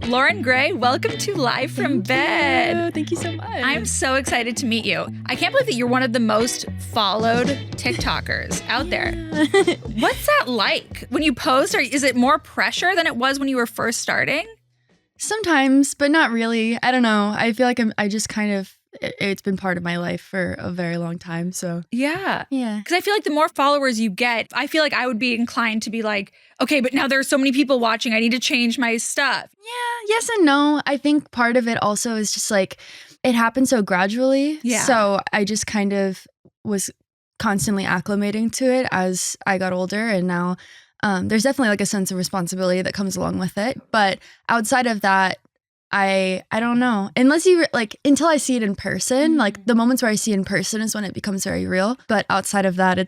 Loren Gray, welcome to Live from Bed. Thank you so much. I'm so excited to meet you. I can't believe that you're one of the most followed TikTokers out there. What's that like? When you post, is it more pressure than it was when you were first starting? Sometimes, but not really. I don't know. I feel like it's been part of my life for a very long time. So yeah. Yeah. Because I feel like the more followers you get, I feel like I would be inclined to be like, okay, but now there's so many people watching. I need to change my stuff. Yeah. Yes and no. I think part of it also is just like it happened so gradually. Yeah. So I just kind of was constantly acclimating to it as I got older. And now there's definitely like a sense of responsibility that comes along with it. But outside of that, I don't know. Unless you until I see it in person, like the moments where I see it in person is when it becomes very real. But outside of that,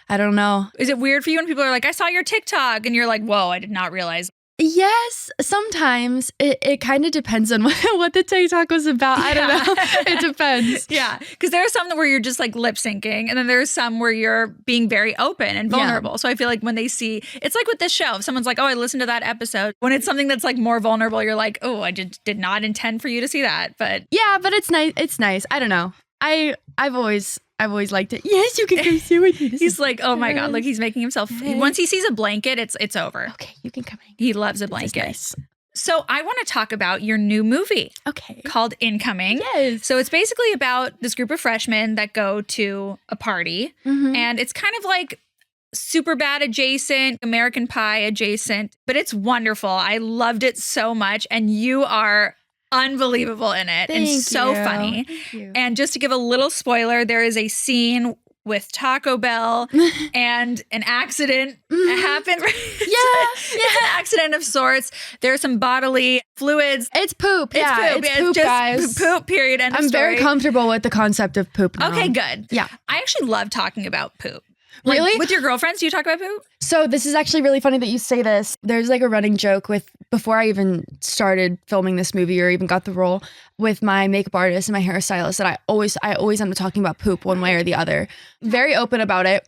I don't know. Is it weird for you when people are like, I saw your TikTok and you're like, whoa, I did not realize. Yes, sometimes it kind of depends on what the TikTok was about. I don't know. It depends. Yeah, because there are some where you're just like lip syncing, and then there's some where you're being very open and vulnerable. Yeah. So I feel like when they see, it's like with this show, if someone's like, oh, I listened to that episode. When it's something that's like more vulnerable, you're like, oh, I did not intend for you to see that. But yeah, but it's nice. It's nice. I don't know. I've always liked it. Yes, you can come sit with me. He's like, oh my God, look, he's making himself. Once he sees a blanket, it's over. Okay, you can come in. He loves a blanket. Nice. So I want to talk about your new movie. Okay. Called Incoming. Yes. So it's basically about this group of freshmen that go to a party. Mm-hmm. And it's kind of like Superbad adjacent, American Pie adjacent, but it's wonderful. I loved it so much. And you are unbelievable in it. Thank and so you. funny. Thank you. And just to give a little spoiler, there is a scene with Taco Bell and an accident happened. It's an accident of sorts. There's some bodily fluids. It's poop. It's poop. It's poop, just guys. Poop, period. End of I'm story. very comfortable with the concept of poop now. Okay, good. Yeah. I actually love talking about poop. Really? With your girlfriends, do you talk about poop? So this is actually really funny that you say this. There's like a running joke before I even started filming this movie or even got the role with my makeup artist and my hairstylist that I always end up talking about poop one way or the other. Very open about it.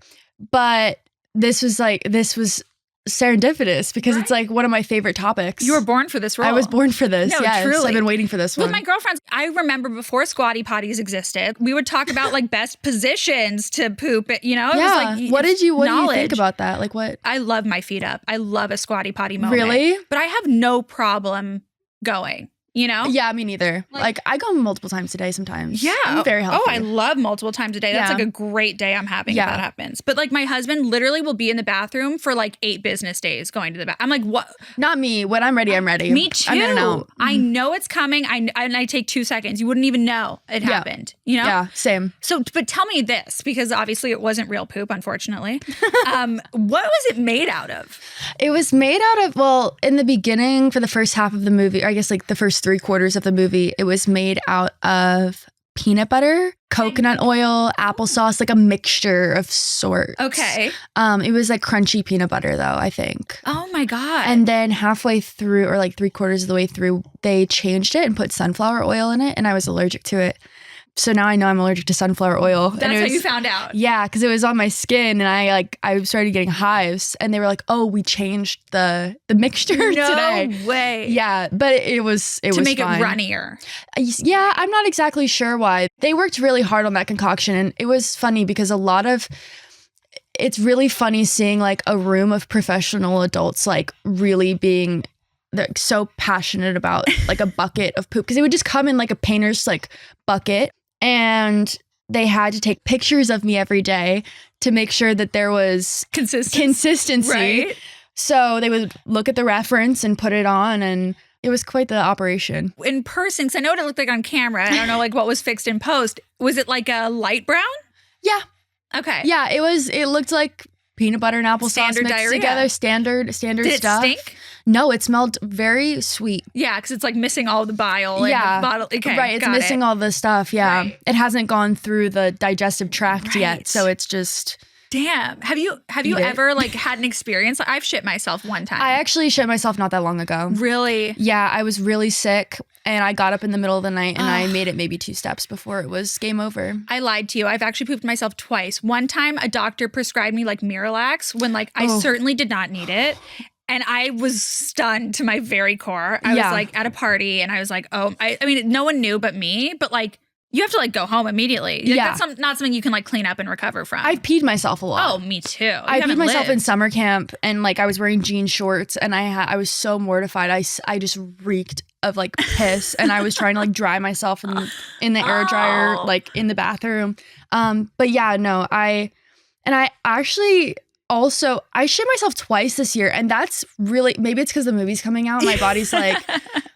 But this was serendipitous because It's like one of my favorite topics. You were born for this role. I was born for this. No, yes. truly. I've been waiting for this one. With my girlfriends, I remember before squatty potties existed, we would talk about like best positions to poop. It was like what do you think about that? Like what? I love my feet up. I love a squatty potty moment. Really? But I have no problem going. Yeah, me neither. Like I go multiple times a day sometimes. Yeah. I'm very healthy. Oh, I love multiple times a day. That's like a great day I'm having if that happens. But like my husband literally will be in the bathroom for like 8 business days going to the bathroom. I'm like, what? Not me. When I'm ready, I'm ready. Me too. I'm in and out. I know it's coming. I take 2 seconds. You wouldn't even know it happened. Yeah, same. So, but tell me this, because obviously it wasn't real poop, unfortunately. What was it made out of? It was made out of, well, in the beginning for the first half of the movie, or I guess like the first 3/4 of the movie, it was made out of peanut butter, coconut oil, applesauce, like a mixture of sorts. Okay. It was like crunchy peanut butter though, I think. Oh my God. And then halfway through, or like 3/4 of the way through, they changed it and put sunflower oil in it, and I was allergic to it. So now I know I'm allergic to sunflower oil. That's how you found out. Yeah, because it was on my skin, and I started getting hives, and they were like, "Oh, we changed the mixture today." No way. Yeah, but it was to make fine. it runnier. Yeah, I'm not exactly sure why. They worked really hard on that concoction, and it was funny because it's really funny seeing like a room of professional adults like really being so passionate about like a bucket of poop, because it would just come in like a painter's like bucket. And they had to take pictures of me every day to make sure that there was consistency. Right. So they would look at the reference and put it on, and it was quite the operation. In person, because I know what it looked like on camera. I don't know like what was fixed in post. Was it like a light brown? Yeah. Okay. Yeah, it looked like peanut butter and applesauce Standard mixed diarrhea. together. Standard Did it stuff. stink? No, it smelled very sweet. Yeah, because it's like missing all the bile in the bottle. Okay, right. It's missing all the stuff. Yeah. Right. It hasn't gone through the digestive tract yet. So it's just. Damn. Have you ever like had an experience? I've shit myself one time. I actually shit myself not that long ago. Really? Yeah, I was really sick, and I got up in the middle of the night, and I made it maybe 2 steps before it was game over. I lied to you. I've actually pooped myself twice. One time a doctor prescribed me like Miralax when like I certainly did not need it. And I was stunned to my very core. I was like at a party and I was like, oh, I mean, no one knew but me, but like, you have to like go home immediately. Like, that's not something you can like clean up and recover from. I've peed myself a lot. Oh, me too. I peed myself in summer camp and like I was wearing jean shorts and I was so mortified. I just reeked of like piss and I was trying to like dry myself in the air dryer, like in the bathroom. But yeah, no, I actually also, I shit myself twice this year, and that's really, maybe it's because the movie's coming out. My body's like,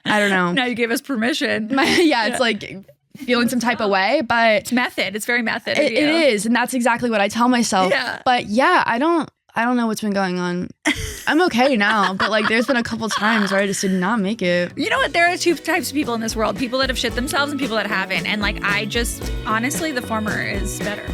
I don't know. Now you gave us permission. It's like feeling some type of way, but it's method. It's very method. It is, and that's exactly what I tell myself. Yeah. But yeah, I don't know what's been going on. I'm okay now, but like there's been a couple times where I just did not make it. You know what? There are two types of people in this world: people that have shit themselves and people that haven't. And like, I just honestly, the former is better.